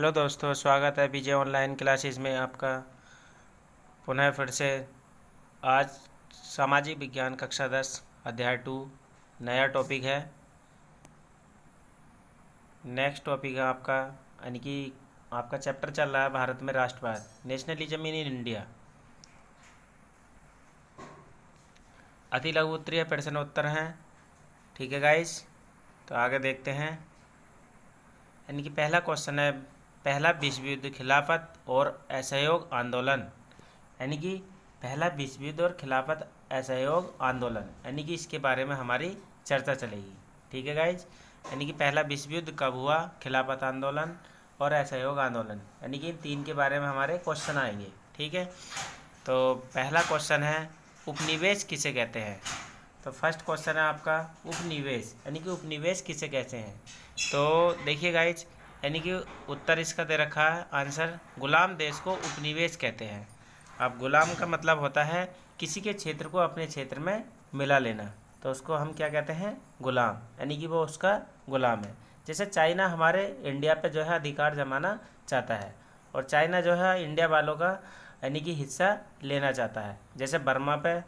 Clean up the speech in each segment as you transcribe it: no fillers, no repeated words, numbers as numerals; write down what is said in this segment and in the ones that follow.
Hello दोस्तों, स्वागत है बीजे ऑनलाइन क्लासेस में आपका पुनः फिर से। आज सामाजिक विज्ञान कक्षा 10 अध्याय 2 नया टॉपिक है। नेक्स्ट टॉपिक है आपका, यानी कि आपका चैप्टर चल रहा है भारत में राष्ट्रवाद, नेशनलिज्म इन इंडिया। अति लघु उत्तरीय प्रश्नोत्तर हैं। ठीक है गाइस, तो आगे देखते हैं। यानी कि पहला क्वेश्चन है, पहला विश्व युद्ध, खिलाफत और असहयोग आंदोलन। यानी कि पहला विश्व युद्ध और खिलाफत असहयोग आंदोलन, यानी कि इसके बारे में हमारी चर्चा चलेगी। ठीक है गाइज, यानी कि पहला विश्व युद्ध कब हुआ, खिलाफत आंदोलन और असहयोग आंदोलन, यानी कि इन तीन के बारे में हमारे क्वेश्चन आएंगे। ठीक है, तो पहला क्वेश्चन है उपनिवेश किसे कहते हैं। तो फर्स्ट क्वेश्चन है आपका उपनिवेश, यानी कि उपनिवेश किसे कहते हैं। तो देखिए गाइज, यानी कि उत्तर इसका दे रखा है आंसर, गुलाम देश को उपनिवेश कहते हैं। अब गुलाम का मतलब होता है किसी के क्षेत्र को अपने क्षेत्र में मिला लेना, तो उसको हम क्या कहते हैं, गुलाम, यानी कि वो उसका गुलाम है। जैसे चाइना हमारे इंडिया पे जो है अधिकार जमाना चाहता है, और चाइना जो है इंडिया वालों का यानी कि हिस्सा लेना चाहता है। जैसे बर्मा पे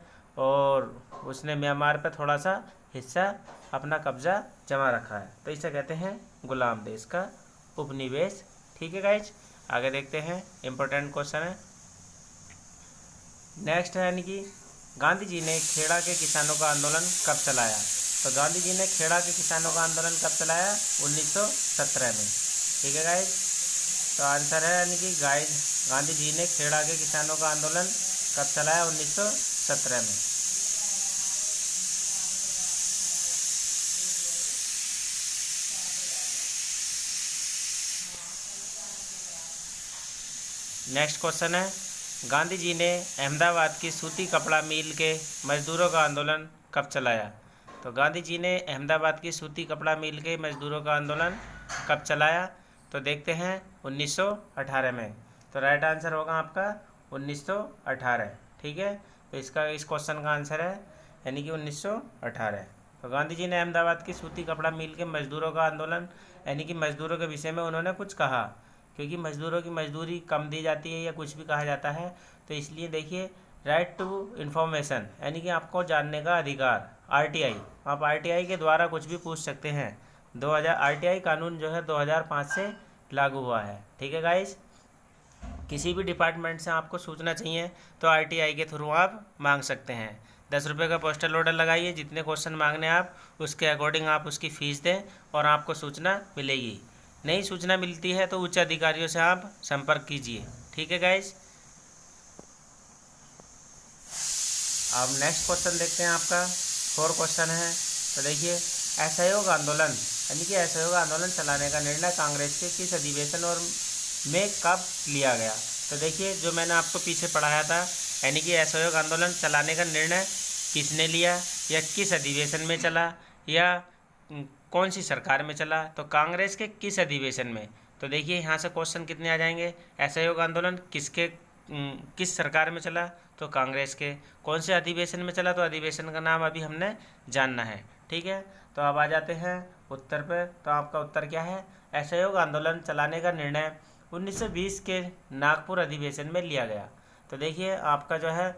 और उसने म्यांमार पे थोड़ा सा हिस्सा अपना कब्जा जमा रखा है, तो इसे कहते हैं गुलाम देश का उपनिवेश। ठीक है गाइज, आगे देखते हैं, इम्पोर्टेंट क्वेश्चन है। नेक्स्ट है, यानी कि गांधी जी ने खेड़ा के किसानों का आंदोलन कब चलाया। तो गांधी जी ने खेड़ा के किसानों का आंदोलन कब चलाया, 1917 में। ठीक है गाइज, तो आंसर है यानी कि गांधी जी ने खेड़ा के किसानों का आंदोलन कब चलाया, 1917 में। नेक्स्ट क्वेश्चन है, गांधी जी ने अहमदाबाद की सूती कपड़ा मिल के मजदूरों का आंदोलन कब चलाया। तो गांधी जी ने अहमदाबाद की सूती कपड़ा मिल के मजदूरों का आंदोलन कब चलाया, तो देखते हैं 1918 में। तो राइट आंसर होगा आपका 1918। ठीक है, तो इस क्वेश्चन का आंसर है यानी कि 1918। तो गांधी जी ने अहमदाबाद की सूती कपड़ा मिल के मजदूरों का आंदोलन, यानी कि मजदूरों के विषय में उन्होंने कुछ कहा, क्योंकि मजदूरों की मजदूरी कम दी जाती है या कुछ भी कहा जाता है, तो इसलिए देखिए राइट टू इन्फॉर्मेशन, यानी कि आपको जानने का अधिकार, आरटीआई, आप आरटीआई के द्वारा कुछ भी पूछ सकते हैं। 2000 आरटीआई कानून जो है 2005 से लागू हुआ है। ठीक है गाइस, किसी भी डिपार्टमेंट से आपको सूचना चाहिए तो आरटीआई के थ्रू आप मांग सकते हैं। 10 रुपये का पोस्टल ऑर्डर लगाइए, जितने क्वेश्चन मांगने आप उसके अकॉर्डिंग आप उसकी फ़ीस दें और आपको सूचना मिलेगी। नई सूचना मिलती है तो उच्च अधिकारियों से आप संपर्क कीजिए। ठीक है गाइस, अब नेक्स्ट क्वेश्चन देखते हैं, आपका 4 क्वेश्चन है। तो देखिए, असहयोग आंदोलन, यानी कि असहयोग आंदोलन चलाने का निर्णय कांग्रेस के किस अधिवेशन और में कब लिया गया। तो देखिए, जो मैंने आपको पीछे पढ़ाया था, यानी कि असहयोग आंदोलन चलाने का निर्णय किसने लिया या किस अधिवेशन में चला या कौन सी सरकार में चला, तो कांग्रेस के किस अधिवेशन में। तो देखिए यहाँ से क्वेश्चन कितने आ जाएंगे, असहयोग आंदोलन किस सरकार में चला, तो कांग्रेस के। कौन से अधिवेशन में चला, तो अधिवेशन का नाम अभी हमने जानना है। ठीक है, तो अब आ जाते हैं उत्तर पे। तो आपका उत्तर क्या है, असहयोग आंदोलन चलाने का निर्णय 1920 के नागपुर अधिवेशन में लिया गया। तो देखिए आपका जो है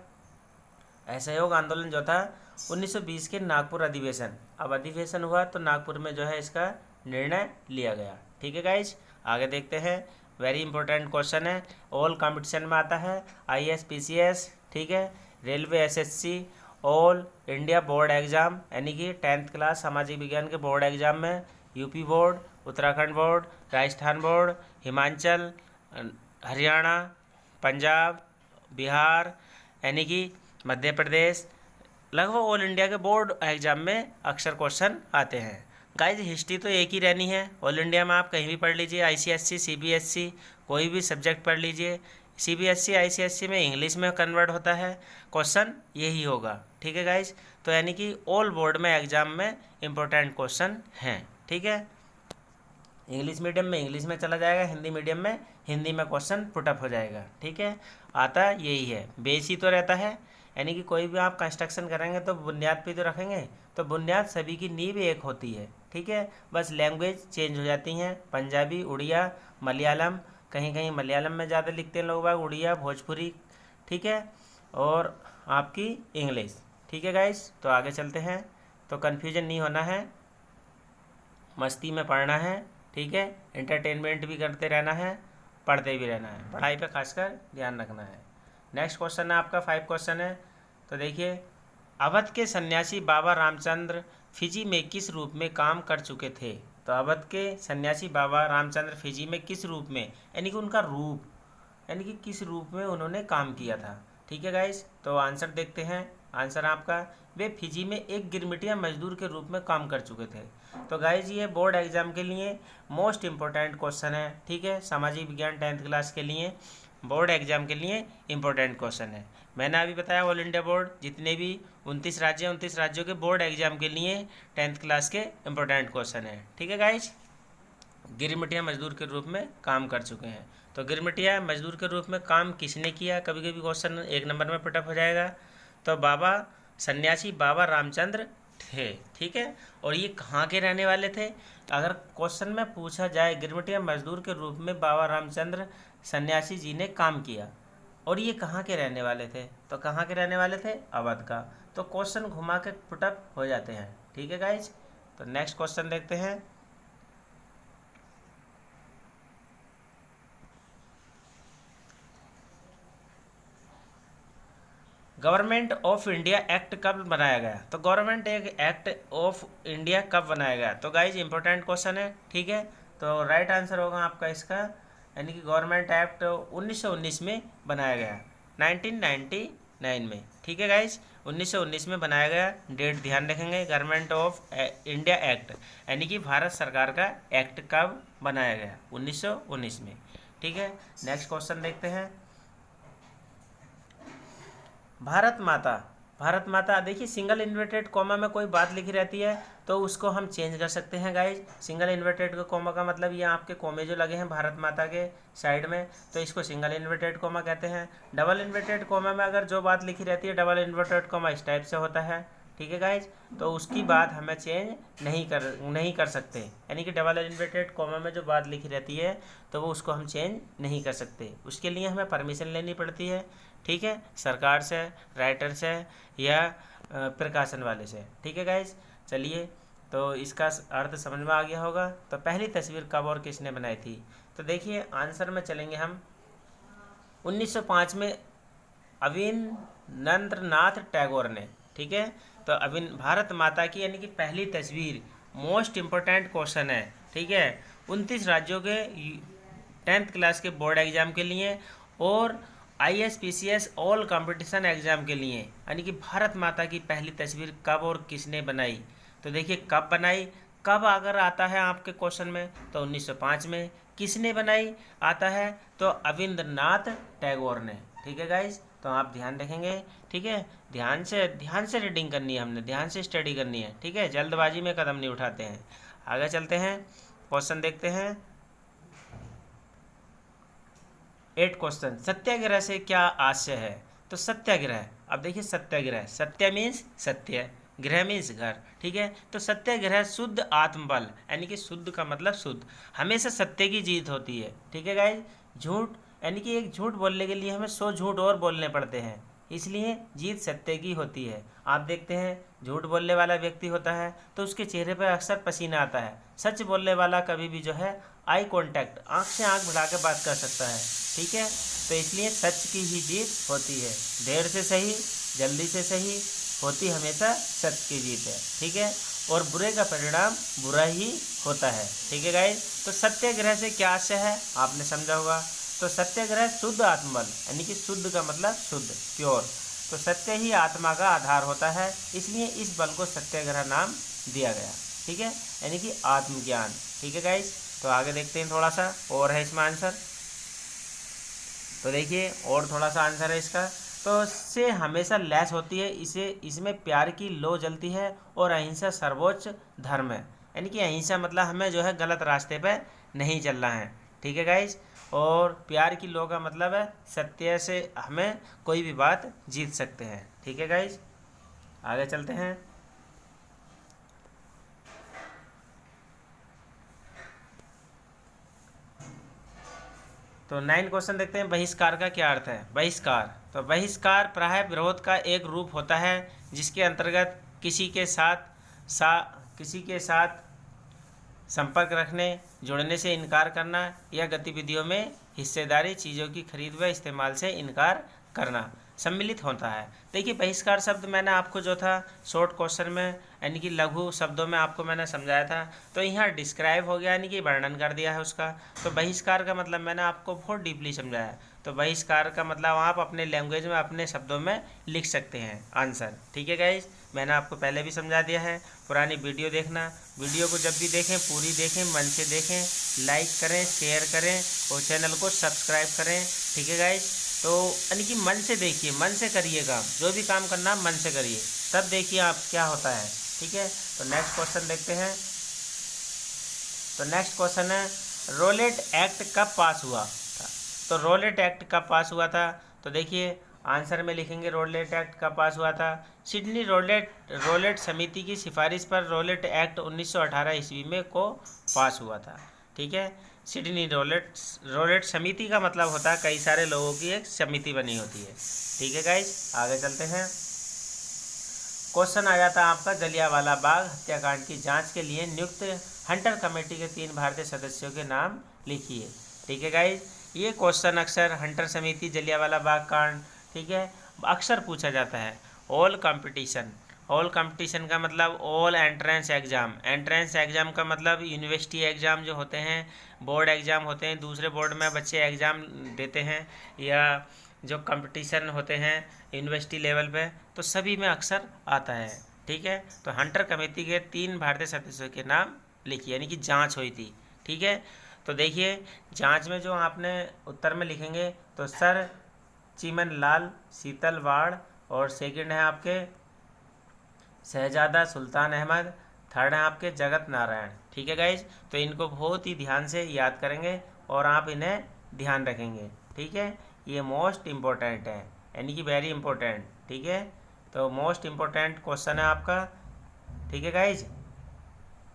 असहयोग आंदोलन जो था 1920 के नागपुर अधिवेशन, अब अधिवेशन हुआ तो नागपुर में जो है इसका निर्णय लिया गया। ठीक है गाइज, आगे देखते हैं, वेरी इंपॉर्टेंट क्वेश्चन है, ऑल कंपटीशन में आता है, IAS PCS, ठीक है, railway SSC, all India board exam, यानी कि 10th क्लास सामाजिक विज्ञान के बोर्ड एग्ज़ाम में UP board, Uttarakhand board, Rajasthan board, Himachal, Haryana, Punjab, Bihar, यानी कि मध्य प्रदेश, लगभग ऑल इंडिया के बोर्ड एग्जाम में अक्सर क्वेश्चन आते हैं। गाइज हिस्ट्री तो एक ही रहनी है, ऑल इंडिया में आप कहीं भी पढ़ लीजिए, ICSC CBSC कोई भी सब्जेक्ट पढ़ लीजिए। CBSC ICSC में इंग्लिश में कन्वर्ट होता है, क्वेश्चन यही होगा। ठीक है गाइज, तो यानी कि ऑल बोर्ड में एग्जाम में इम्पोर्टेंट क्वेश्चन हैं। ठीक है, इंग्लिश मीडियम में इंग्लिश में चला जाएगा, हिंदी मीडियम में हिंदी में क्वेश्चन पुटअप हो जाएगा। ठीक है, आता यही है, बेस ही तो रहता है, यानी कि कोई भी आप कंस्ट्रक्शन करेंगे तो बुनियाद पे तो रखेंगे, तो बुनियाद सभी की नींव एक होती है। ठीक है, बस लैंग्वेज चेंज हो जाती हैं, पंजाबी, उड़िया, मलयालम, कहीं कहीं मलयालम में ज़्यादा लिखते हैं लोग बाग, उड़िया, भोजपुरी, ठीक है, और आपकी इंग्लिश, ठीक है गाइस। तो आगे चलते हैं। तो कन्फ्यूजन नहीं होना है, मस्ती में पढ़ना है, ठीक है, एंटरटेनमेंट भी करते रहना है, पढ़ते भी रहना है, पढ़ाई पे खासकर ध्यान रखना है। नेक्स्ट क्वेश्चन है आपका 5 क्वेश्चन है। तो देखिए, अवध के सन्यासी बाबा रामचंद्र फिजी में किस रूप में काम कर चुके थे? तो अवध के सन्यासी बाबा रामचंद्र फिजी में किस रूप में, यानी कि उनका रूप, यानी कि किस रूप में उन्होंने काम किया था, ठीक है गाइस। तो आंसर देखते हैं। आंसर आपका, वे फिजी में एक गिरमिटिया मजदूर के रूप में काम कर चुके थे। तो गाइस ये बोर्ड एग्जाम के लिए मोस्ट इम्पोर्टेंट क्वेश्चन है, ठीक है, सामाजिक विज्ञान 10th क्लास के लिए बोर्ड एग्जाम के लिए इम्पोर्टेंट क्वेश्चन है। मैंने अभी बताया ऑल इंडिया बोर्ड जितने भी 29 राज्य 29 राज्यों के बोर्ड एग्जाम के लिए 10th क्लास के इम्पोर्टेंट क्वेश्चन है, ठीक है गाइज। गिरमिटिया मजदूर के रूप में काम कर चुके हैं। तो गिरमिटिया मजदूर के रूप में काम किसने किया, कभी कभी क्वेश्चन 1 नंबर में पुटअप हो जाएगा। तो बाबा सन्यासी बाबा रामचंद्र थे, ठीक है। और ये कहाँ के रहने वाले थे? अगर क्वेश्चन में पूछा जाए गिरमिटिया मजदूर के रूप में बाबा रामचंद्र सन्यासी जी ने काम किया और ये कहाँ के रहने वाले थे, तो कहाँ के रहने वाले थे? अवध का। तो क्वेश्चन घुमा के पुटअप हो जाते हैं, ठीक है गाइज। तो नेक्स्ट क्वेश्चन देखते हैं। गवर्नमेंट ऑफ इंडिया एक्ट कब बनाया गया? तो गवर्नमेंट एक्ट ऑफ इंडिया कब बनाया गया? तो गाइज इंपॉर्टेंट क्वेश्चन है, ठीक है। तो राइट आंसर होगा आपका इसका, यानी कि गवर्नमेंट एक्ट 1919 में बनाया गया, 1999 में, ठीक है गाइज, 1919 में बनाया गया। डेट ध्यान रखेंगे। गवर्नमेंट ऑफ इंडिया एक्ट यानी कि भारत सरकार का एक्ट कब बनाया गया? 1919 में, ठीक है। नेक्स्ट क्वेश्चन देखते हैं। भारत माता, भारत माता, देखिए सिंगल इन्वर्टेड कॉमा में कोई बात लिखी रहती है तो उसको हम चेंज कर सकते हैं गाइज। सिंगल इन्वर्टेड कॉमा का मतलब ये आपके कॉमे जो लगे हैं भारत माता के साइड में, तो इसको सिंगल इन्वर्टेड कॉमा कहते हैं। डबल इन्वर्टेड कॉमा में अगर जो बात लिखी रहती है, डबल इन्वर्टेड कॉमा इस टाइप से होता है, ठीक है गाइज, तो उसकी बात हमें चेंज नहीं कर सकते, यानी कि डबल इन्वर्टेड कॉमा में जो बात लिखी रहती है तो वो उसको हम चेंज नहीं कर सकते, उसके लिए हमें परमिशन लेनी पड़ती है, ठीक है, सरकार से, राइटर से या प्रकाशन वाले से, ठीक है गाइज। चलिए, तो इसका अर्थ समझ में आ गया होगा। तो पहली तस्वीर कब और किसने बनाई थी? तो देखिए आंसर में चलेंगे हम। 1905 में अविनेंद्रनाथ टैगोर ने, ठीक है। तो भारत माता की यानी कि पहली तस्वीर मोस्ट इम्पोर्टेंट क्वेश्चन है, ठीक है, 29 राज्यों के 10th क्लास के बोर्ड एग्जाम के लिए और ISPCS ऑल कंपटीशन एग्जाम के लिए, यानी कि भारत माता की पहली तस्वीर कब और किसने बनाई? तो देखिए कब बनाई, कब अगर आता है आपके क्वेश्चन में तो 1905 में, किसने बनाई आता है तो अविंद्रनाथ टैगोर ने, ठीक है गाइज। तो आप ध्यान रखेंगे, ठीक है, ध्यान से रीडिंग करनी है, हमने ध्यान से स्टडी करनी है, ठीक है, जल्दबाजी में कदम नहीं उठाते हैं। आगे चलते हैं, क्वेश्चन देखते हैं। 8 क्वेश्चन, सत्याग्रह से क्या आशय है? तो सत्याग्रह, अब देखिए सत्याग्रह, सत्य मीन्स सत्य, ग्रह मीन्स घर, ठीक है। तो सत्याग्रह शुद्ध आत्मबल, यानी कि शुद्ध का मतलब शुद्ध, हमेशा सत्य की जीत होती है, ठीक है गाइज। झूठ, यानी कि एक झूठ बोलने के लिए हमें 100 झूठ और बोलने पड़ते हैं, इसलिए जीत सत्य की होती है। आप देखते हैं झूठ बोलने वाला व्यक्ति होता है तो उसके चेहरे पर अक्सर पसीना आता है, सच बोलने वाला कभी भी जो है आई कांटेक्ट, आँख से आँख मिला के बात कर सकता है, ठीक है। तो इसलिए सच की ही जीत होती है, देर से सही जल्दी से सही होती हमेशा सत्य की जीत है, ठीक है। और बुरे का परिणाम बुरा ही होता है, ठीक है गाइस। तो सत्याग्रह से क्या आशय है आपने समझा होगा। तो सत्याग्रह शुद्ध आत्मबल, यानी कि शुद्ध का मतलब शुद्ध, प्योर, तो सत्य ही आत्मा का आधार होता है, इसलिए इस बल को सत्याग्रह नाम दिया गया, ठीक है, यानी कि आत्मज्ञान, ठीक है गाइस। तो आगे देखते हैं, थोड़ा सा और है इसमें आंसर। तो देखिए और थोड़ा सा आंसर है इसका। तो से हमेशा लैस होती है, इसमें प्यार की लो जलती है और अहिंसा सर्वोच्च धर्म है, यानी कि अहिंसा मतलब हमें जो है गलत रास्ते पे नहीं चलना है, ठीक है गाइज। और प्यार की लो का मतलब है सत्य से हमें कोई भी बात जीत सकते हैं, ठीक है गाइज। आगे चलते हैं। तो 9 क्वेश्चन देखते हैं, बहिष्कार का क्या अर्थ है। बहिष्कार, तो बहिष्कार प्रायः विरोध का एक रूप होता है जिसके अंतर्गत किसी के साथ संपर्क रखने, जुड़ने से इनकार करना या गतिविधियों में हिस्सेदारी, चीज़ों की खरीद व इस्तेमाल से इनकार करना सम्मिलित होता है। देखिए बहिष्कार शब्द मैंने आपको जो था शॉर्ट क्वेश्चन में यानी कि लघु शब्दों में आपको मैंने समझाया था, तो यहाँ डिस्क्राइब हो गया यानी कि वर्णन कर दिया है उसका। तो बहिष्कार का मतलब मैंने आपको बहुत डीपली समझाया। तो बहिष्कार का मतलब आप अपने लैंग्वेज में अपने शब्दों में लिख सकते हैं आंसर। ठीक है गाइज, मैंने आपको पहले भी समझा दिया है। पुरानी वीडियो देखना, वीडियो को जब भी देखें पूरी देखें, मन से देखें, लाइक करें, शेयर करें और चैनल को सब्सक्राइब करें। ठीक है गाइज, तो यानी कि मन से देखिए, मन से करिए काम, जो भी काम करना मन से करिए, तब देखिए आप क्या होता है। ठीक है, तो नेक्स्ट क्वेश्चन देखते हैं। तो नेक्स्ट क्वेश्चन है, रोलेट एक्ट कब पास हुआ था। तो रोलेट एक्ट कब पास हुआ था, तो देखिए आंसर में लिखेंगे रोलेट एक्ट कब पास हुआ था। सिडनी रोलेट समिति की सिफारिश पर रोलेट एक्ट 1918 ईस्वी में को पास हुआ था। ठीक है, सिडनी रोलेट समिति का मतलब होता है कई सारे लोगों की एक समिति बनी होती है। ठीक है गाइस, आगे चलते हैं। क्वेश्चन आ जाता है आपका, जलियांवाला बाग हत्याकांड की जांच के लिए नियुक्त हंटर कमेटी के 3 भारतीय सदस्यों के नाम लिखिए। ठीक है गाइज, ये क्वेश्चन अक्सर हंटर समिति, जलियांवाला बाग कांड, ठीक है, अक्सर पूछा जाता है। ऑल कंपटीशन का मतलब all entrance exam. Entrance exam का मतलब यूनिवर्सिटी एग्ज़ाम जो होते हैं, बोर्ड एग्ज़ाम होते हैं, दूसरे बोर्ड में बच्चे एग्ज़ाम देते हैं, या जो कंपटीशन होते हैं यूनिवर्सिटी लेवल पे, तो सभी में अक्सर आता है। ठीक है, तो हंटर कमेटी के 3 भारतीय सदस्यों के नाम लिखिए, यानी कि जांच हुई थी। ठीक है, तो देखिए जांच में जो आपने उत्तर में लिखेंगे, तो सर चिमनलाल शीतलवाड़, और सेकंड है आपके शहजादा सुल्तान अहमद, थर्ड है आपके जगत नारायण। ठीक है गाइज, तो इनको बहुत ही ध्यान से याद करेंगे और आप इन्हें ध्यान रखेंगे। ठीक है, ये मोस्ट इम्पोर्टेंट है, यानी कि वेरी इंपॉर्टेंट। ठीक है, तो मोस्ट इम्पोर्टेंट क्वेश्चन है आपका। ठीक है गाइज,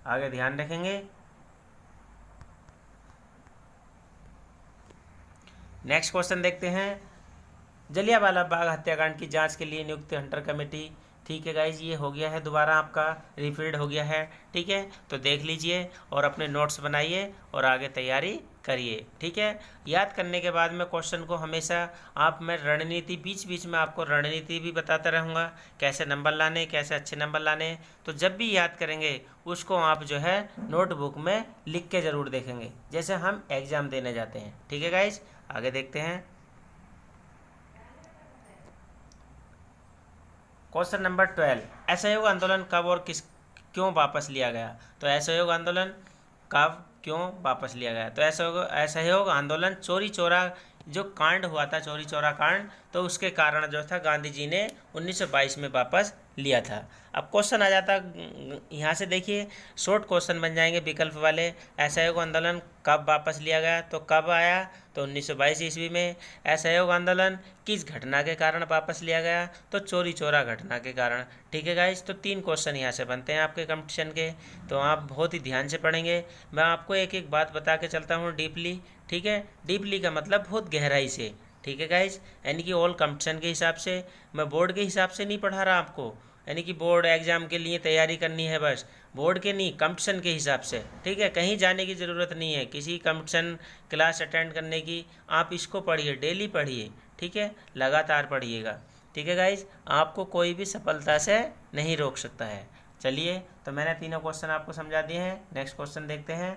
आगे ध्यान रखेंगे। नेक्स्ट क्वेश्चन देखते हैं, जलियांवाला बाग हत्याकांड की जांच के लिए नियुक्त हंटर कमेटी। ठीक है गाइज, ये हो गया है, दोबारा आपका रिफील्ड हो गया है। ठीक है, तो देख लीजिए और अपने नोट्स बनाइए और आगे तैयारी करिए। ठीक है, याद करने के बाद में क्वेश्चन को हमेशा आप, मैं रणनीति बीच बीच में आपको रणनीति भी बताता रहूँगा, कैसे नंबर लाने, कैसे अच्छे नंबर लाने। तो जब भी याद करेंगे उसको आप जो है नोटबुक में लिख के ज़रूर देखेंगे, जैसे हम एग्ज़ाम देने जाते हैं। ठीक है गाइज, आगे देखते हैं। क्वेश्चन नंबर 12, असहयोग आंदोलन कब और क्यों वापस लिया गया। तो असहयोग आंदोलन कब क्यों वापस लिया गया, तो असहयोग आंदोलन चोरी चोरा जो कांड हुआ था, चोरी चोरा कांड, तो उसके कारण जो था गांधी जी ने 1922 में वापस लिया था। अब क्वेश्चन आ जाता यहाँ से, देखिए शॉर्ट क्वेश्चन बन जाएंगे विकल्प वाले। असहयोग आंदोलन कब वापस लिया गया, तो कब आया, तो 1922 ईस्वी में। असहयोग आंदोलन किस घटना के कारण वापस लिया गया, तो चोरी चोरा घटना के कारण। ठीक है गाइस, तो 3 क्वेश्चन यहाँ से बनते हैं आपके कंपटीशन के, तो आप बहुत ही ध्यान से पढ़ेंगे। मैं आपको एक एक बात बता के चलता हूँ डीपली। ठीक है, डीपली का मतलब बहुत गहराई से। ठीक है गाइस, यानी कि ऑल कंपटीशन के हिसाब से, मैं बोर्ड के हिसाब से नहीं पढ़ा रहा आपको, यानी कि बोर्ड एग्ज़ाम के लिए तैयारी करनी है बस, बोर्ड के नहीं, कंपटीशन के हिसाब से। ठीक है, कहीं जाने की ज़रूरत नहीं है किसी कंपटीशन क्लास अटेंड करने की, आप इसको पढ़िए, डेली पढ़िए। ठीक है, लगातार पढ़िएगा। ठीक है गाइज, आपको कोई भी सफलता से नहीं रोक सकता है। चलिए, तो मैंने तीनों क्वेश्चन आपको समझा दिए हैं। नेक्स्ट क्वेश्चन देखते हैं,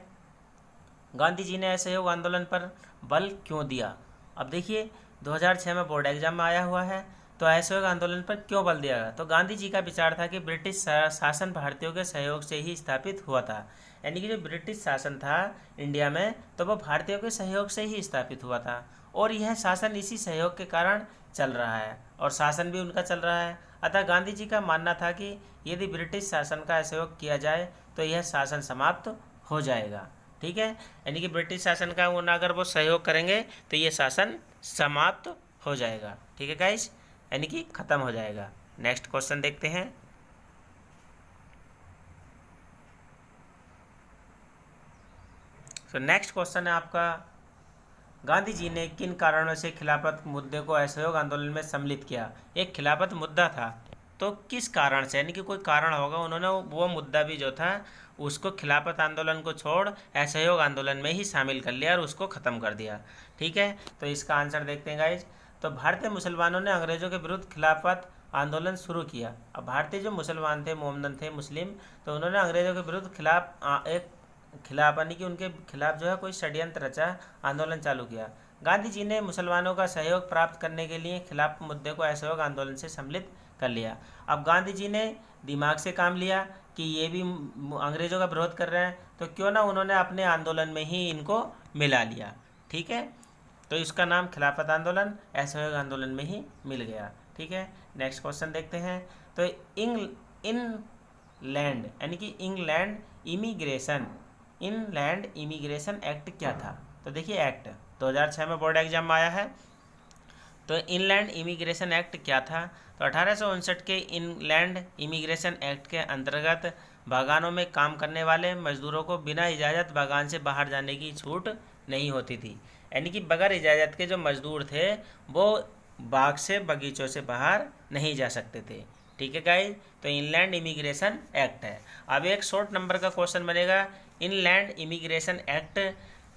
गांधी जी ने असहयोग आंदोलन पर बल क्यों दिया। अब देखिए 2006 में बोर्ड एग्जाम में आया हुआ है, तो असहयोग आंदोलन पर क्यों बल दिया गया, तो गांधी जी का विचार था कि ब्रिटिश शासन भारतीयों के सहयोग से ही स्थापित हुआ था, यानी कि जो ब्रिटिश शासन था इंडिया में, तो वो भारतीयों के सहयोग से ही स्थापित हुआ था, और यह शासन इसी सहयोग के कारण चल रहा है, और शासन भी उनका चल रहा है। अतः गांधी जी का मानना था कि यदि ब्रिटिश शासन का असहयोग किया जाए तो यह शासन समाप्त हो जाएगा। ठीक है, यानी कि ब्रिटिश शासन का वो अगर वो सहयोग करेंगे तो ये शासन समाप्त हो जाएगा। ठीक है गाइस, यानी कि खत्म हो जाएगा। नेक्स्ट क्वेश्चन देखते हैं, तो नेक्स्ट क्वेश्चन है आपका, गांधी जी ने किन कारणों से खिलाफत मुद्दे को असहयोग आंदोलन में सम्मिलित किया? एक खिलाफत मुद्दा था, तो किस कारण से, यानी कि कोई कारण होगा, उन्होंने वो मुद्दा भी जो था उसको खिलाफत आंदोलन को छोड़ असहयोग आंदोलन में ही शामिल कर लिया और उसको ख़त्म कर दिया। ठीक है, तो इसका आंसर देखते हैं गाइज। तो भारतीय मुसलमानों ने अंग्रेज़ों के विरुद्ध खिलाफत आंदोलन शुरू किया। अब भारतीय जो मुसलमान थे, मोमदन थे, मुस्लिम, तो उन्होंने अंग्रेज़ों के विरुद्ध एक खिलाफ, यानी कि उनके खिलाफ जो है कोई षड्यंत्र रचा, आंदोलन चालू किया। गांधी जी ने मुसलमानों का सहयोग प्राप्त करने के लिए खिलाफ मुद्दे को असहयोग आंदोलन से सम्मिलित कर लिया। अब गांधी जी ने दिमाग से काम लिया कि ये भी अंग्रेज़ों का विरोध कर रहे हैं, तो क्यों ना उन्होंने अपने आंदोलन में ही इनको मिला लिया। ठीक है, तो इसका नाम खिलाफत आंदोलन असहयोग आंदोलन में ही मिल गया। ठीक है, नेक्स्ट क्वेश्चन देखते हैं। तो इनलैंड, यानी कि इनलैंड इमिग्रेशन एक्ट क्या था? तो देखिए, एक्ट 2006 में बोर्ड एग्जाम में आया है। तो इनलैंड इमिग्रेशन एक्ट क्या था? तो 1859 के इनलैंड इमिग्रेशन एक्ट के अंतर्गत बागानों में काम करने वाले मजदूरों को बिना इजाज़त बागान से बाहर जाने की छूट नहीं होती थी, यानी कि बगैर इजाज़त के जो मजदूर थे वो बाग से, बगीचों से बाहर नहीं जा सकते थे। ठीक है गाइस, तो इनलैंड इमिग्रेशन एक्ट है। अब एक शॉर्ट नंबर का क्वेश्चन बनेगा, इनलैंड इमिग्रेशन एक्ट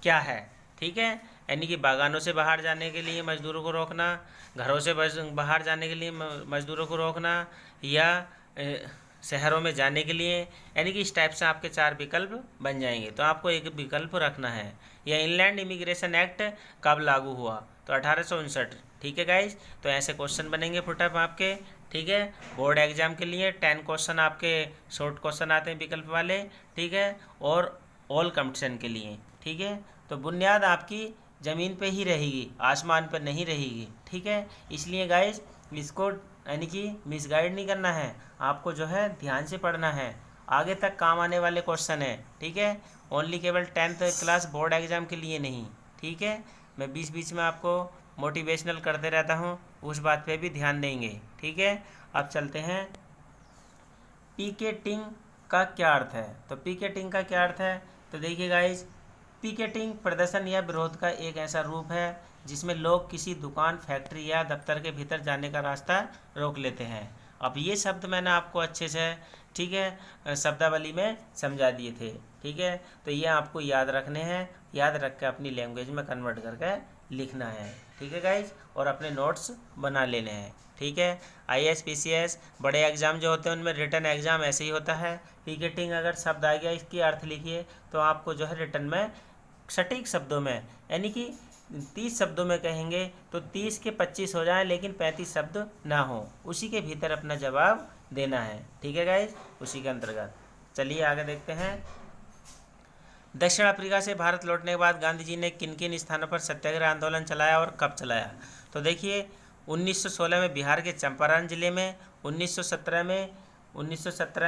क्या है? ठीक है, यानी कि बागानों से बाहर जाने के लिए मजदूरों को रोकना, घरों से बाहर जाने के लिए मजदूरों को रोकना, या शहरों में जाने के लिए, यानी कि इस टाइप से आपके 4 विकल्प बन जाएंगे, तो आपको एक विकल्प रखना है। यह इनलैंड इमिग्रेशन एक्ट कब लागू हुआ? तो 1859। ठीक है गाइज, तो ऐसे क्वेश्चन बनेंगे पुटअप आपके। ठीक है, बोर्ड एग्जाम के लिए 10 क्वेश्चन आपके शॉर्ट क्वेश्चन आते हैं विकल्प वाले। ठीक है, और ऑल कंपटीशन के लिए। ठीक है, तो बुनियाद आपकी ज़मीन पे ही रहेगी, आसमान पर नहीं रहेगी। ठीक है, इसलिए गाइज इसको यानी कि मिसगाइड नहीं करना है, आपको जो है ध्यान से पढ़ना है, आगे तक काम आने वाले क्वेश्चन है। ठीक है, ओनली केवल 10th क्लास बोर्ड एग्ज़ाम के लिए नहीं। ठीक है, मैं बीच बीच में आपको मोटिवेशनल करते रहता हूँ, उस बात पे भी ध्यान देंगे। ठीक है, अब चलते हैं, पिकेटिंग का क्या अर्थ है? तो पिकेटिंग का क्या अर्थ है? तो देखिए गाइज, पिकेटिंग प्रदर्शन या विरोध का एक ऐसा रूप है जिसमें लोग किसी दुकान, फैक्ट्री या दफ्तर के भीतर जाने का रास्ता रोक लेते हैं। अब ये शब्द मैंने आपको अच्छे से, ठीक है, शब्दावली में समझा दिए थे। ठीक है, तो ये आपको याद रखने हैं, याद रख के अपनी लैंग्वेज में कन्वर्ट करके लिखना है। ठीक है गाइज, और अपने नोट्स बना लेने हैं। ठीक है, IAS PCS बड़े एग्जाम जो होते हैं उनमें रिटन एग्जाम ऐसे ही होता है। पिकेटिंग अगर शब्द आ गया, इसकी अर्थ लिखिए, तो आपको जो है रिटन में सटीक शब्दों में, यानी कि 30 शब्दों में कहेंगे तो 30 के 25 हो जाएं, लेकिन 35 शब्द ना हो, उसी के भीतर अपना जवाब देना है। ठीक है गाइज, उसी के अंतर्गत चलिए आगे देखते हैं। दक्षिण अफ्रीका से भारत लौटने के बाद गांधी जी ने किन किन स्थानों पर सत्याग्रह आंदोलन चलाया और कब चलाया? तो देखिए, 1916 में बिहार के चंपारण जिले में, 1917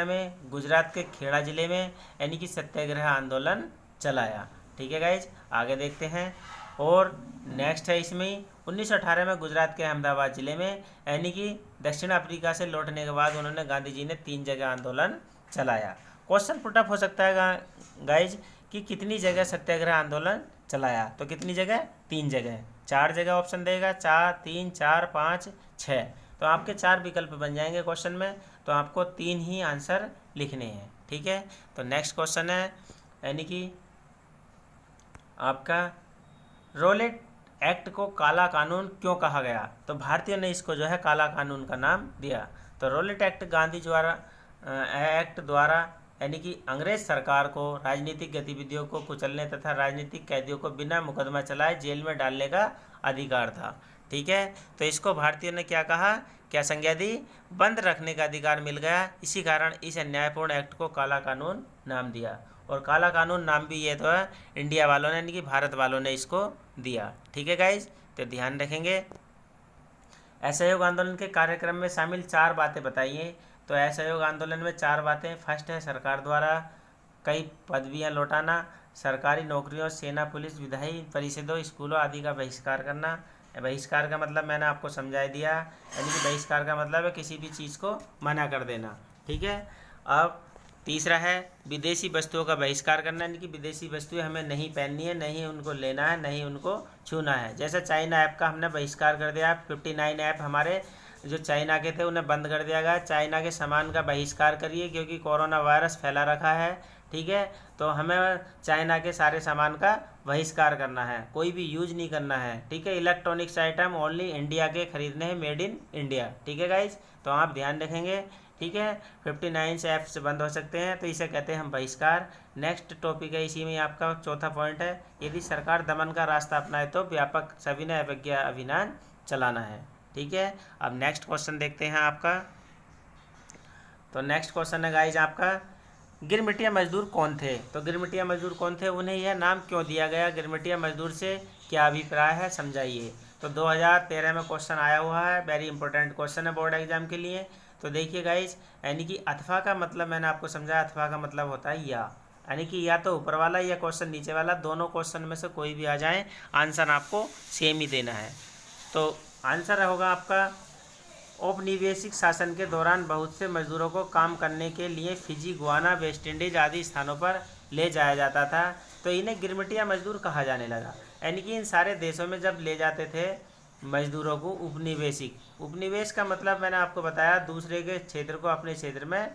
में गुजरात के खेड़ा जिले में, यानी कि सत्याग्रह आंदोलन चलाया। ठीक है गाइज, आगे देखते हैं। और नेक्स्ट है इसमें 1918 में गुजरात के अहमदाबाद जिले में, यानी कि दक्षिण अफ्रीका से लौटने के बाद उन्होंने, गांधी जी ने 3 जगह आंदोलन चलाया। क्वेश्चन पुटअप हो सकता है गाइज कि कितनी जगह सत्याग्रह आंदोलन चलाया? तो कितनी जगह? 3 जगह। 4 जगह ऑप्शन देगा, 4, 3, 4, 5, 6, तो आपके 4 विकल्प बन जाएंगे क्वेश्चन में, तो आपको 3 ही आंसर लिखने हैं। ठीक है, तो नेक्स्ट क्वेश्चन है, यानी कि आपका रोलेट एक्ट को काला कानून क्यों कहा गया? तो भारतीयों ने इसको जो है काला कानून का नाम दिया। तो रोलेट एक्ट गांधी द्वारा एक्ट द्वारा, यानी कि अंग्रेज सरकार को राजनीतिक गतिविधियों को कुचलने तथा राजनीतिक कैदियों को बिना मुकदमा चलाए जेल में डालने का अधिकार था। ठीक है, तो इसको भारतीयों ने क्या कहा, क्या संज्ञा दी? बंद रखने का अधिकार मिल गया। इसी कारण इस अन्यायपूर्ण एक्ट को काला कानून नाम दिया। और काला कानून नाम भी ये तो है इंडिया वालों ने, यानी कि भारत वालों ने इसको दिया। ठीक है गाइज, तो ध्यान रखेंगे। असहयोग आंदोलन के कार्यक्रम में शामिल 4 बातें बताइए। तो असहयोग आंदोलन में 4 बातें, फर्स्ट है सरकार द्वारा कई पदवियां लौटाना, सरकारी नौकरियों, सेना, पुलिस, विधायी परिषदों, स्कूलों आदि का बहिष्कार करना। बहिष्कार का मतलब मैंने आपको समझा दिया, यानी कि बहिष्कार का मतलब है किसी भी चीज़ को मना कर देना। ठीक है, अब तीसरा है विदेशी वस्तुओं का बहिष्कार करना, यानी कि विदेशी वस्तुएं हमें नहीं पहननी है, नहीं उनको लेना है, नहीं उनको छूना है। जैसे चाइना ऐप का हमने बहिष्कार कर दिया, 59 ऐप हमारे जो चाइना के थे उन्हें बंद कर दिया गया। चाइना के सामान का बहिष्कार करिए क्योंकि कोरोना वायरस फैला रखा है, ठीक है। तो हमें चाइना के सारे सामान का बहिष्कार करना है, कोई भी यूज नहीं करना है, ठीक है। इलेक्ट्रॉनिक्स आइटम ओनली इंडिया के खरीदने हैं, मेड इन इंडिया, ठीक है गाइज। तो आप ध्यान रखेंगे, ठीक है। 59 से ऐप से बंद हो सकते हैं, तो इसे कहते हैं हम बहिष्कार। नेक्स्ट टॉपिक है, इसी में आपका चौथा पॉइंट है, यदि सरकार दमन का रास्ता अपनाए तो व्यापक सविनय अवज्ञा अभियान चलाना है, ठीक है। अब नेक्स्ट क्वेश्चन देखते हैं आपका। तो नेक्स्ट क्वेश्चन है गाइज आपका, गिरमिटिया मजदूर कौन थे? तो गिरमिटिया मजदूर कौन थे, उन्हें यह नाम क्यों दिया गया, गिरमिटिया मजदूर से क्या अभिप्राय है, समझाइए। तो 2013 में क्वेश्चन आया हुआ है, वेरी इंपॉर्टेंट क्वेश्चन है बोर्ड एग्जाम के लिए। तो देखिए गाइज, यानी कि अथवा का मतलब मैंने आपको समझाया, अथवा का मतलब होता है या, यानी कि या तो ऊपर वाला या क्वेश्चन नीचे वाला, दोनों क्वेश्चन में से कोई भी आ जाए, आंसर आपको सेम ही देना है। तो आंसर होगा आपका, औपनिवेशिक शासन के दौरान बहुत से मजदूरों को काम करने के लिए फिजी, गुआना, वेस्ट इंडीज आदि स्थानों पर ले जाया जाता था, तो इन्हें गिरमिटिया मजदूर कहा जाने लगा। यानी कि इन सारे देशों में जब ले जाते थे मजदूरों को, उपनिवेशिक, उपनिवेश का मतलब मैंने आपको बताया दूसरे के क्षेत्र को अपने क्षेत्र में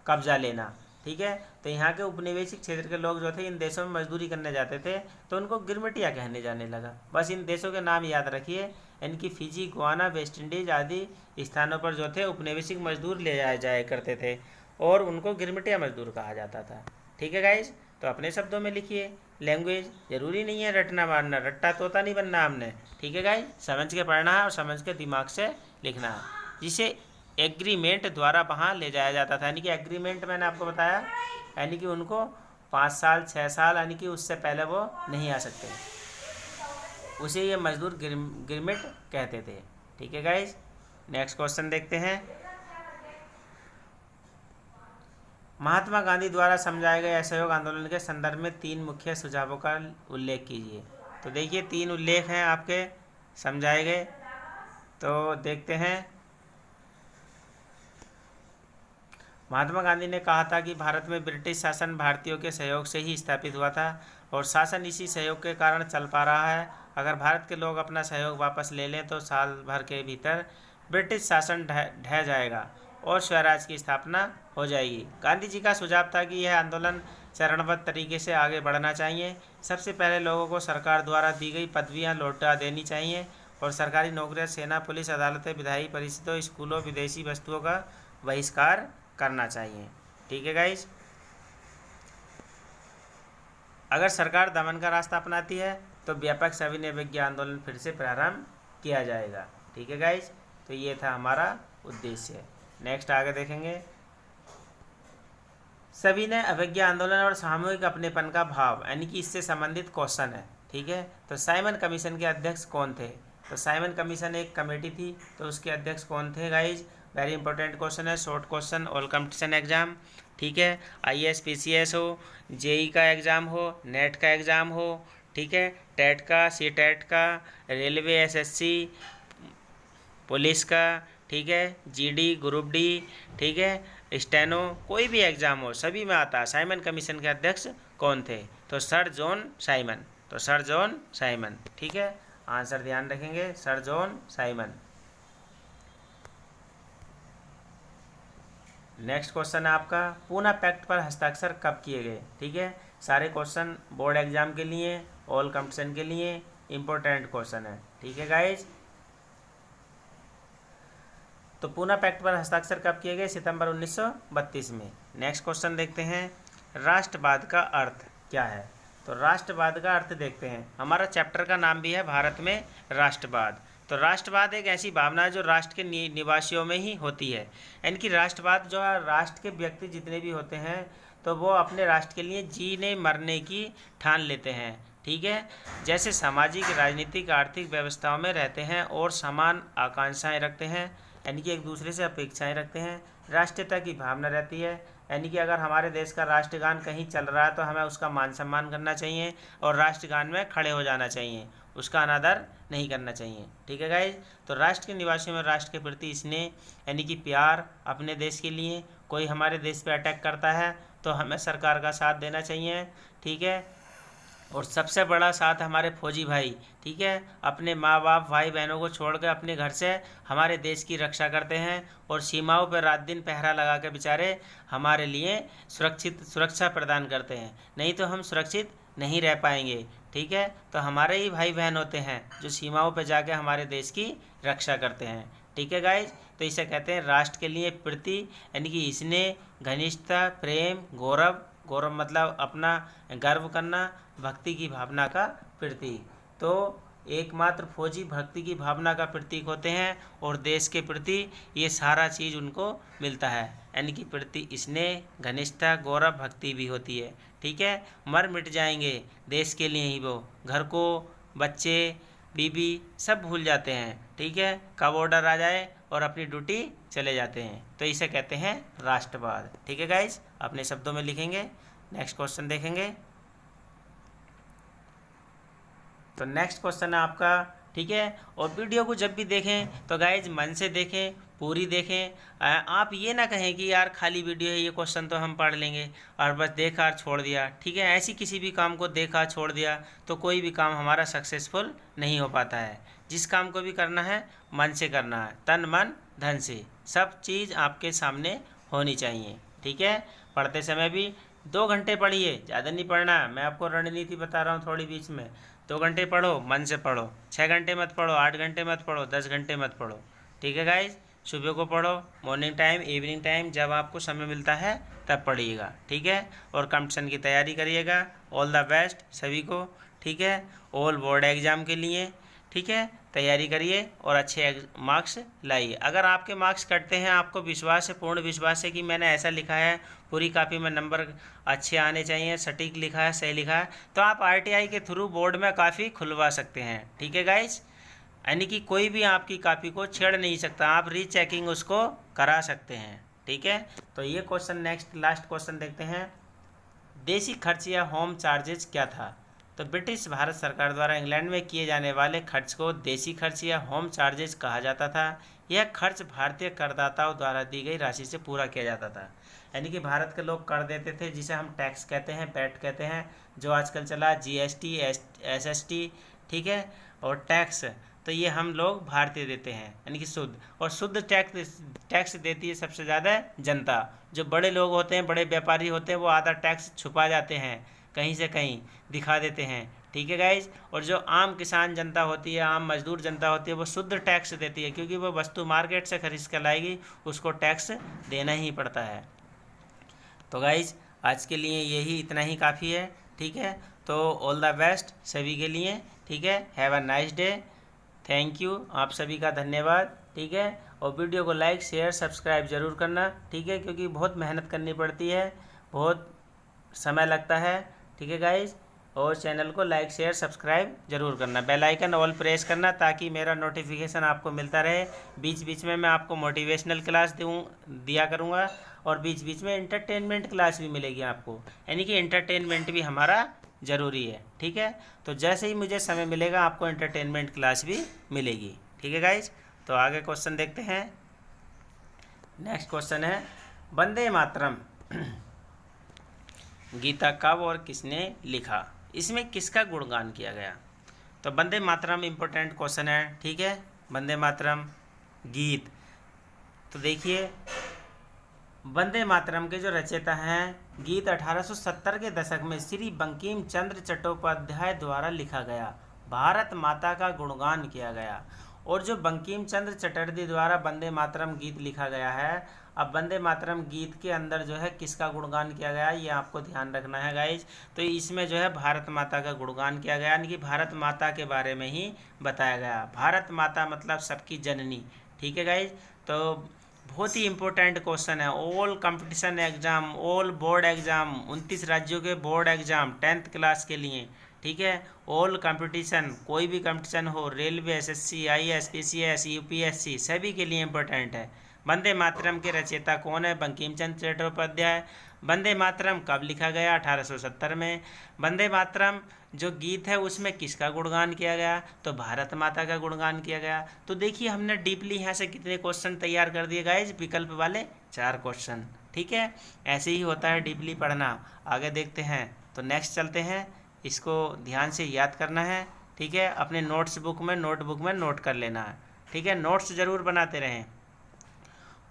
कब्जा लेना, ठीक है। तो यहाँ के उपनिवेशिक क्षेत्र के लोग जो थे इन देशों में मजदूरी करने जाते थे, तो उनको गिरमिटिया कहने जाने लगा। बस इन देशों के नाम याद रखिए, इनकी फिजी, गुआना, वेस्ट इंडीज आदि स्थानों पर जो थे उपनिवेशिक मजदूर ले जाया करते थे और उनको गिरमिटिया मजदूर कहा जाता था, ठीक है गाइज। तो अपने शब्दों में लिखिए, लैंग्वेज जरूरी नहीं है रटना मारना, रट्टा तोता नहीं बनना हमने, ठीक है गाइज। समझ के पढ़ना है और समझ के दिमाग से लिखना है। जिसे एग्रीमेंट द्वारा वहाँ ले जाया जाता था, यानी कि एग्रीमेंट मैंने आपको बताया, यानी कि उनको 5 साल 6 साल, यानी कि उससे पहले वो नहीं आ सकते, उसे ये मजदूर गिरमिट कहते थे, ठीक है गाइज। नेक्स्ट क्वेश्चन देखते हैं, महात्मा गांधी द्वारा समझाए गए असहयोग आंदोलन के संदर्भ में 3 मुख्य सुझावों का उल्लेख कीजिए। तो देखिए 3 उल्लेख हैं आपके समझाए गए, तो देखते हैं। महात्मा गांधी ने कहा था कि भारत में ब्रिटिश शासन भारतीयों के सहयोग से ही स्थापित हुआ था और शासन इसी सहयोग के कारण चल पा रहा है। अगर भारत के लोग अपना सहयोग वापस ले लें तो साल भर के भीतर ब्रिटिश शासन ढह जाएगा और स्वराज की स्थापना हो जाएगी। गांधी जी का सुझाव था कि यह आंदोलन चरणबद्ध तरीके से आगे बढ़ना चाहिए। सबसे पहले लोगों को सरकार द्वारा दी गई पदवियां लौटा देनी चाहिए और सरकारी नौकरियां, सेना, पुलिस, अदालतें, विधायी परिषदों, स्कूलों, विदेशी वस्तुओं का बहिष्कार करना चाहिए, ठीक है गाइज। अगर सरकार दमन का रास्ता अपनाती है तो व्यापक सविनय अवज्ञा आंदोलन फिर से प्रारंभ किया जाएगा, ठीक है गाइज। तो ये था हमारा उद्देश्य। नेक्स्ट आगे देखेंगे, सविनय अवज्ञा आंदोलन और सामूहिक अपनेपन का भाव, यानी कि इससे संबंधित क्वेश्चन है, ठीक है। तो साइमन कमीशन के अध्यक्ष कौन थे? तो साइमन कमीशन एक कमेटी थी, तो उसके अध्यक्ष कौन थे गाइज? वेरी इंपॉर्टेंट क्वेश्चन है, short question, all competition exam, ठीक है। IAS PCS हो, JEE का एग्ज़ाम हो, नेट का एग्ज़ाम हो, ठीक है, टेट का, CTET का, रेलवे, SSC, पुलिस का, ठीक है, GD, ग्रुप D, ठीक है, स्टेनो, कोई भी एग्ज़ाम हो सभी में आता है। साइमन कमीशन के अध्यक्ष कौन थे? तो सर जॉन साइमन, तो सर जॉन साइमन, ठीक है। आंसर ध्यान रखेंगे, sir John Simon. Next question है आपका, पूना पैक्ट पर हस्ताक्षर कब किए गए? ठीक है, सारे क्वेश्चन बोर्ड एग्जाम के लिए, ऑल कंपटीशन के लिए इंपॉर्टेंट क्वेश्चन है, ठीक है गाइज। तो पूना पैक्ट पर हस्ताक्षर कब किए गए? सितंबर 1932 में। नेक्स्ट क्वेश्चन देखते हैं, राष्ट्रवाद का अर्थ क्या है? तो राष्ट्रवाद का अर्थ देखते हैं, हमारा चैप्टर का नाम भी है भारत में राष्ट्रवाद। तो राष्ट्रवाद एक ऐसी भावना है जो राष्ट्र के निवासियों में ही होती है, यानी कि राष्ट्रवाद जो है, राष्ट्र के व्यक्ति जितने भी होते हैं तो वो अपने राष्ट्र के लिए जीने मरने की ठान लेते हैं, ठीक है। जैसे सामाजिक, राजनीतिक, आर्थिक व्यवस्थाओं में रहते हैं और समान आकांक्षाएं रखते हैं, यानी कि एक दूसरे से अपेक्षाएं रखते हैं। राष्ट्रीयता की भावना रहती है, यानी कि अगर हमारे देश का राष्ट्रगान कहीं चल रहा है तो हमें उसका मान सम्मान करना चाहिए और राष्ट्रगान में खड़े हो जाना चाहिए। उसका अनादर नहीं करना चाहिए। ठीक है गाइज। तो राष्ट्र के निवासियों में राष्ट्र के प्रति स्नेह यानी कि प्यार अपने देश के लिए। कोई हमारे देश पे अटैक करता है तो हमें सरकार का साथ देना चाहिए। ठीक है। और सबसे बड़ा साथ हमारे फौजी भाई, ठीक है, अपने माँ बाप भाई बहनों को छोड़कर अपने घर से हमारे देश की रक्षा करते हैं और सीमाओं पर रात दिन पहरा लगा के बेचारे हमारे लिए सुरक्षा प्रदान करते हैं। नहीं तो हम सुरक्षित नहीं रह पाएंगे। ठीक है। तो हमारे ही भाई बहन होते हैं जो सीमाओं पर जाके हमारे देश की रक्षा करते हैं। ठीक है गाइज। तो इसे कहते हैं राष्ट्र के लिए प्रति यानी कि स्नेह, घनिष्ठता, प्रेम, गौरव। गौरव मतलब अपना गर्व करना, भक्ति की भावना का प्रतीक। तो एकमात्र फौजी भक्ति की भावना का प्रतीक होते हैं और देश के प्रति ये सारा चीज़ उनको मिलता है, यानी कि प्रति स्नेह, घनिष्ठता, गौरव, भक्ति भी होती है। ठीक है। मर मिट जाएंगे देश के लिए ही वो, घर को, बच्चे, बीबी सब भूल जाते हैं। ठीक है। कब ऑर्डर आ जाए और अपनी ड्यूटी चले जाते हैं। तो इसे कहते हैं राष्ट्रवाद। ठीक है गाइज। अपने शब्दों में लिखेंगे। नेक्स्ट क्वेश्चन देखेंगे। तो नेक्स्ट क्वेश्चन है आपका। ठीक है। और वीडियो को जब भी देखें तो गाइज मन से देखें, पूरी देखें। आप ये ना कहें कि यार खाली वीडियो है, ये क्वेश्चन तो हम पढ़ लेंगे और बस देखा और छोड़ दिया। ठीक है। ऐसी किसी भी काम को देखा छोड़ दिया तो कोई भी काम हमारा सक्सेसफुल नहीं हो पाता है। जिस काम को भी करना है मन से करना है, तन मन धन से, सब चीज़ आपके सामने होनी चाहिए। ठीक है। पढ़ते समय भी 2 घंटे पढ़िए, ज़्यादा नहीं पढ़ना। मैं आपको रणनीति बता रहा हूँ थोड़ी बीच में। 2 घंटे पढ़ो, मन से पढ़ो। 6 घंटे मत पढ़ो, 8 घंटे मत पढ़ो, 10 घंटे मत पढ़ो। ठीक है गाइज। सुबह को पढ़ो, मॉर्निंग टाइम, इवनिंग टाइम, जब आपको समय मिलता है तब पढ़िएगा। ठीक है। और कंपटीशन की तैयारी करिएगा। ऑल द बेस्ट सभी को। ठीक है। ऑल बोर्ड एग्ज़ाम के लिए, ठीक है, तैयारी करिए और अच्छे मार्क्स लाइए। अगर आपके मार्क्स कटते हैं, आपको विश्वास है, पूर्ण विश्वास है कि मैंने ऐसा लिखा है, पूरी कॉपी में नंबर अच्छे आने चाहिए, सटीक लिखा है, सही लिखा है, तो आप आरटीआई के थ्रू बोर्ड में काफ़ी खुलवा सकते हैं। ठीक है गाइज। यानी कि कोई भी आपकी कॉपी को छेड़ नहीं सकता, आप रीचेकिंग उसको करा सकते हैं। ठीक है। तो ये क्वेश्चन नेक्स्ट लास्ट क्वेश्चन देखते हैं। देशी खर्च या होम चार्जेज क्या था? तो ब्रिटिश भारत सरकार द्वारा इंग्लैंड में किए जाने वाले खर्च को देशी खर्च या होम चार्जेज कहा जाता था। यह खर्च भारतीय करदाताओं द्वारा दी गई राशि से पूरा किया जाता था। यानी कि भारत के लोग कर देते थे, जिसे हम टैक्स कहते हैं, पैट कहते हैं, जो आजकल चला जीएसटी, एसएसटी, ठीक है, और टैक्स। तो ये हम लोग भारतीय देते हैं, यानी कि शुद्ध। और शुद्ध टैक्स देती है सबसे ज़्यादा जनता। जो बड़े लोग होते हैं, बड़े व्यापारी होते हैं, वो आधा टैक्स छुपा जाते हैं, कहीं से कहीं दिखा देते हैं। ठीक है गाइज। और जो आम किसान जनता होती है, आम मजदूर जनता होती है, वो शुद्ध टैक्स देती है, क्योंकि वो वस्तु मार्केट से खरीद कर लाएगी, उसको टैक्स देना ही पड़ता है। तो गाइज आज के लिए यही इतना ही काफ़ी है। ठीक है। तो ऑल द बेस्ट सभी के लिए। ठीक है। Have a nice day. Thank you, आप सभी का धन्यवाद। ठीक है। और वीडियो को लाइक, शेयर, सब्सक्राइब ज़रूर करना। ठीक है। क्योंकि बहुत मेहनत करनी पड़ती है, बहुत समय लगता है। ठीक है गाइज। और चैनल को लाइक, शेयर, सब्सक्राइब जरूर करना। बेल आइकन ऑल प्रेस करना ताकि मेरा नोटिफिकेशन आपको मिलता रहे। बीच बीच में मैं आपको मोटिवेशनल क्लास दिया करूँगा और बीच बीच में एंटरटेनमेंट क्लास भी मिलेगी आपको, यानी कि एंटरटेनमेंट भी हमारा ज़रूरी है। ठीक है। तो जैसे ही मुझे समय मिलेगा आपको एंटरटेनमेंट क्लास भी मिलेगी। ठीक है गाइज। तो आगे क्वेश्चन देखते हैं। नेक्स्ट क्वेश्चन है, वंदे मातरम गीता कब और किसने लिखा? इसमें किसका गुणगान किया गया? तो वंदे मातरम इम्पोर्टेंट क्वेश्चन है। ठीक है। वंदे मातरम गीत, तो देखिए वंदे मातरम के जो रचयिता हैं, गीत 1870 के दशक में श्री बंकिम चंद्र चट्टोपाध्याय द्वारा लिखा गया। भारत माता का गुणगान किया गया। और जो बंकिम चंद्र चटर्जी द्वारा वंदे मातरम गीत लिखा गया है, अब वंदे मातरम गीत के अंदर जो है किसका गुणगान किया गया, ये आपको ध्यान रखना है गाइज। तो इसमें जो है भारत माता का गुणगान किया गया, यानी कि भारत माता के बारे में ही बताया गया। भारत माता मतलब सबकी जननी। ठीक है गाइज। तो बहुत ही इम्पोर्टेंट क्वेश्चन है। All competition exam, all board exam, 29 राज्यों के बोर्ड एग्ज़ाम 10th क्लास के लिए। ठीक है। ऑल कंपटीशन, कोई भी कंपटीशन हो, railway, SSC, IAS, PCS, UPSC, सभी के लिए इम्पोर्टेंट है। वंदे मातरम के रचयिता कौन है? बंकिम चंद्र चट्टोपाध्याय। वंदे मातरम कब लिखा गया? 1870 में। वंदे मातरम जो गीत है उसमें किसका गुणगान किया गया? तो भारत माता का गुणगान किया गया। तो देखिए हमने डीपली यहाँ से कितने क्वेश्चन तैयार कर दिए गाइज, विकल्प वाले 4 क्वेश्चन। ठीक है, ऐसे ही होता है डीपली पढ़ना। आगे देखते हैं, तो नेक्स्ट चलते हैं, इसको ध्यान से याद करना है। ठीक है, अपने नोटबुक में नोट कर लेना है। ठीक है, नोट्स ज़रूर बनाते रहें।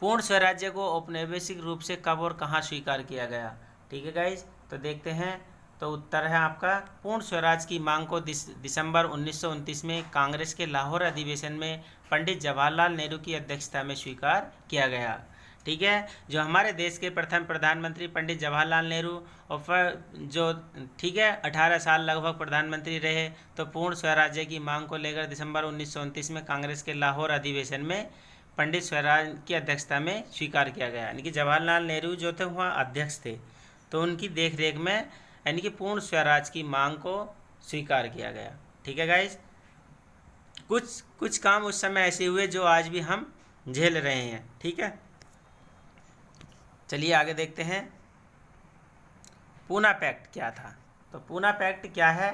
पूर्ण स्वराज्य को औपनिवेशिक रूप से कब और कहाँ स्वीकार किया गया? ठीक है गाइज, तो देखते हैं, तो उत्तर है आपका पूर्ण स्वराज की मांग को दिसंबर 1929 में कांग्रेस के लाहौर अधिवेशन में पंडित जवाहरलाल नेहरू की अध्यक्षता में स्वीकार किया गया। ठीक है, जो हमारे देश के प्रथम प्रधानमंत्री पंडित जवाहरलाल नेहरू और जो ठीक है 18 साल लगभग प्रधानमंत्री रहे, तो पूर्ण स्वराज्य की मांग को लेकर दिसंबर 1929 में कांग्रेस के लाहौर अधिवेशन में पंडित स्वराज की अध्यक्षता में स्वीकार किया गया। यानी कि जवाहरलाल नेहरू जो थे वहाँ अध्यक्ष थे, तो उनकी देखरेख में यानी कि पूर्ण स्वराज की मांग को स्वीकार किया गया। ठीक है गाइज, कुछ काम उस समय ऐसे हुए जो आज भी हम झेल रहे हैं। ठीक है, चलिए आगे देखते हैं, पूना पैक्ट क्या था? तो पूना पैक्ट क्या है,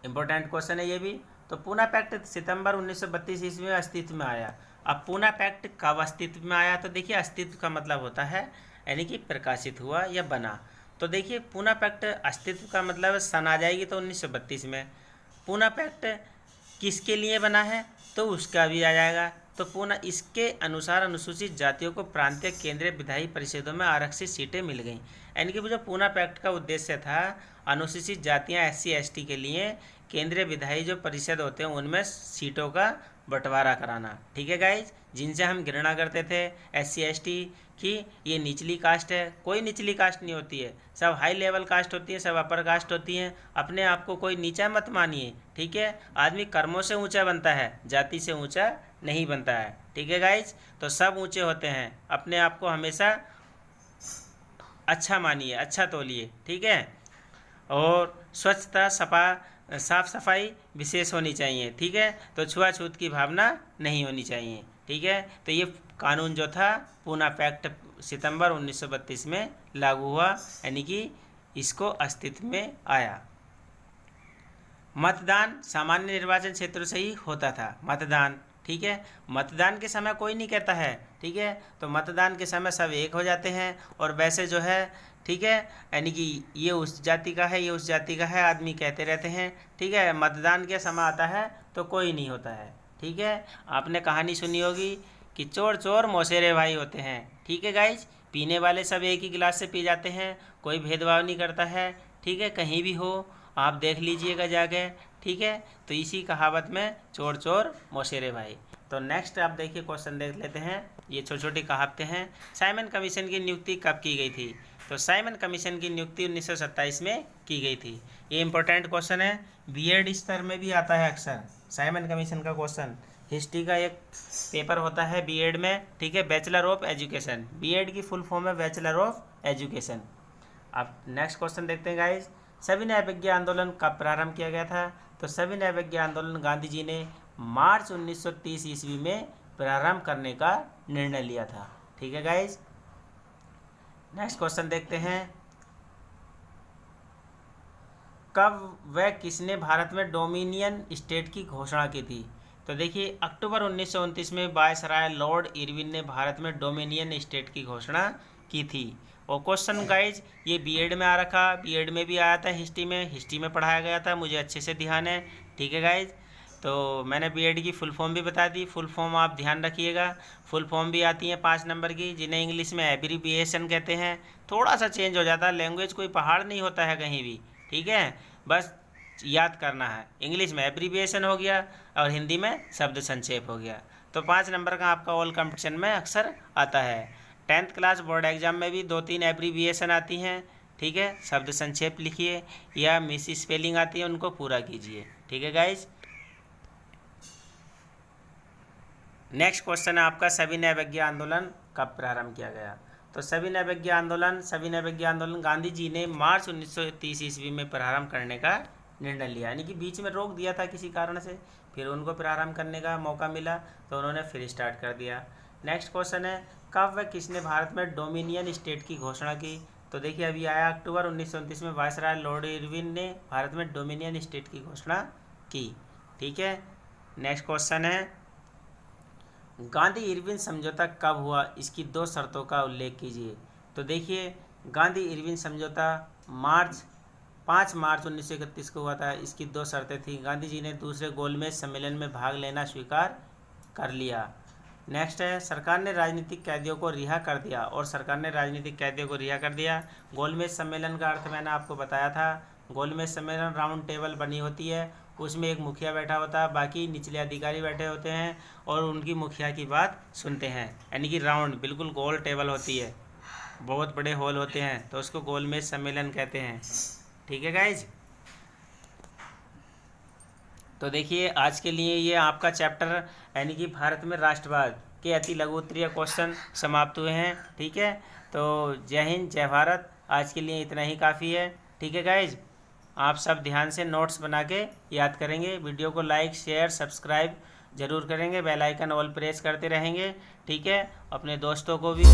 इंपॉर्टेंट क्वेश्चन है ये भी। तो पूना पैक्ट सितंबर 1932 ईस्वी में अस्तित्व में आया। अब पूना पैक्ट कब अस्तित्व में आया? तो देखिए अस्तित्व का मतलब होता है यानी कि प्रकाशित हुआ या बना। तो देखिए पूना पैक्ट अस्तित्व का मतलब सन आ जाएगी तो 1932 में। पूना पैक्ट किसके लिए बना है? तो उसका भी आ जाएगा। तो पूना इसके अनुसार अनुसूचित जातियों को प्रांतीय केंद्रीय विधायी परिषदों में आरक्षित सीटें मिल गईं। यानी कि जो पूना पैक्ट का उद्देश्य था, अनुसूचित जातियां SC ST के लिए केंद्रीय विधायी जो परिषद होते हैं उनमें सीटों का बंटवारा कराना। ठीक है गाइज, जिनसे हम घृणा करते थे SC ST कि ये निचली कास्ट है, कोई निचली कास्ट नहीं होती है, सब हाई लेवल कास्ट होती है, सब अपर कास्ट होती हैं। अपने आप को कोई नीचा मत मानिए। ठीक है, आदमी कर्मों से ऊंचा बनता है, जाति से ऊंचा नहीं बनता है। ठीक है गाइज, तो सब ऊंचे होते हैं, अपने आप को हमेशा अच्छा मानिए, अच्छा तोलिए। ठीक है, और स्वच्छता साफ सफाई विशेष होनी चाहिए। ठीक है, तो छुआछूत की भावना नहीं होनी चाहिए। ठीक है, तो ये कानून जो था पूना पैक्ट सितंबर 1932 में लागू हुआ, यानी कि इसको अस्तित्व में आया। मतदान सामान्य निर्वाचन क्षेत्रों से ही होता था मतदान। ठीक है, मतदान के समय कोई नहीं कहता है। ठीक है, तो मतदान के समय सब एक हो जाते हैं, और वैसे जो है ठीक है यानी कि ये उस जाति का है, ये उस जाति का है, आदमी कहते रहते हैं। ठीक है, मतदान के समय आता है तो कोई नहीं होता है। ठीक है, आपने कहानी सुनी होगी कि चोर चोर मौसेरे भाई होते हैं। ठीक है गाइज, पीने वाले सब एक ही गिलास से पी जाते हैं, कोई भेदभाव नहीं करता है। ठीक है, कहीं भी हो आप देख लीजिएगा जाके। ठीक है, तो इसी कहावत में चोर चोर मौसेरे भाई। तो नेक्स्ट आप देखिए क्वेश्चन देख लेते हैं, ये छोटी छोटी कहावतें हैं। साइमन कमीशन की नियुक्ति कब की गई थी? तो साइमन कमीशन की नियुक्ति 1927 में की गई थी। ये इंपॉर्टेंट क्वेश्चन है, बीएड स्तर में भी आता है अक्सर साइमन कमीशन का क्वेश्चन। हिस्ट्री का एक पेपर होता है बीएड में। ठीक है, बैचलर ऑफ एजुकेशन, बीएड की फुल फॉर्म है बैचलर ऑफ एजुकेशन। अब नेक्स्ट क्वेश्चन देखते हैं गाइज, सविनय अवज्ञा आंदोलन कब प्रारंभ किया गया था? तो सविनय अवज्ञा आंदोलन गांधी जी ने मार्च 1930 ईस्वी में प्रारंभ करने का निर्णय लिया था। ठीक है गाइज, नेक्स्ट क्वेश्चन देखते हैं, कब व किसने भारत में डोमिनियन स्टेट की घोषणा की थी? तो देखिए अक्टूबर 1929 में वायसराय लॉर्ड इरविन ने भारत में डोमिनियन स्टेट की घोषणा की थी। और क्वेश्चन गाइज ये बीएड में आ रखा, बीएड में भी आया था, हिस्ट्री में पढ़ाया गया था, मुझे अच्छे से ध्यान है। ठीक है गाइज, तो मैंने बीएड की फुल फॉर्म भी बता दी, फुल फॉर्म आप ध्यान रखिएगा। फुल फॉर्म भी आती है 5 नंबर की, जिन्हें इंग्लिश में एब्रीविएशन कहते हैं। थोड़ा सा चेंज हो जाता है, लैंग्वेज कोई पहाड़ नहीं होता है कहीं भी। ठीक है, बस याद करना है, इंग्लिश में एब्रीविएशन हो गया और हिंदी में शब्द संक्षेप हो गया। तो 5 नंबर का आपका ऑल कंपटीशन में अक्सर आता है। 10th क्लास बोर्ड एग्जाम में भी 2-3 एब्रीविएशन आती हैं। ठीक है, शब्द संक्षेप लिखिए या मिस स्पेलिंग आती है उनको पूरा कीजिए। ठीक है गाइज, नेक्स्ट क्वेश्चन है आपका, सविनय अवज्ञा आंदोलन कब प्रारंभ किया गया? तो सविनय अवज्ञा आंदोलन गांधी जी ने मार्च 1930 ईस्वी में प्रारंभ करने का निर्णय लिया। यानी कि बीच में रोक दिया था किसी कारण से, फिर उनको प्रारंभ करने का मौका मिला तो उन्होंने फिर स्टार्ट कर दिया। नेक्स्ट क्वेश्चन है, कब व किसने भारत में डोमिनियन स्टेट की घोषणा की? तो देखिए अभी आया अक्टूबर 1929 में वायसराय लॉर्ड इरविन ने भारत में डोमिनियन स्टेट की घोषणा की। ठीक है। नेक्स्ट क्वेश्चन है, गांधी इरविन समझौता कब हुआ? इसकी 2 शर्तों का उल्लेख कीजिए। तो देखिए गांधी इरविन समझौता 5 मार्च 1931 को हुआ था। इसकी 2 शर्तें थी। गांधी जी ने दूसरे गोलमेज सम्मेलन में भाग लेना स्वीकार कर लिया। नेक्स्ट है, सरकार ने राजनीतिक कैदियों को रिहा कर दिया, और सरकार ने राजनीतिक कैदियों को रिहा कर दिया। गोलमेज सम्मेलन का अर्थ मैंने आपको बताया था। गोलमेज सम्मेलन राउंड टेबल बनी होती है, उसमें एक मुखिया बैठा होता है, बाकी निचले अधिकारी बैठे होते हैं और उनकी मुखिया की बात सुनते हैं, यानी कि राउंड बिल्कुल गोल टेबल होती है, बहुत बड़े हॉल होते हैं, तो उसको गोलमेज सम्मेलन कहते हैं। ठीक है गाइज। तो देखिए आज के लिए ये आपका चैप्टर यानी कि भारत में राष्ट्रवाद के अति लघु उत्तरीय क्वेश्चन समाप्त हुए हैं। ठीक है। तो जय हिंद, जय भारत। आज के लिए इतना ही काफ़ी है। ठीक है गाइज, आप सब ध्यान से नोट्स बना के याद करेंगे। वीडियो को लाइक शेयर सब्सक्राइब ज़रूर करेंगे, बेल आइकन ऑल प्रेस करते रहेंगे। ठीक है। अपने दोस्तों को भी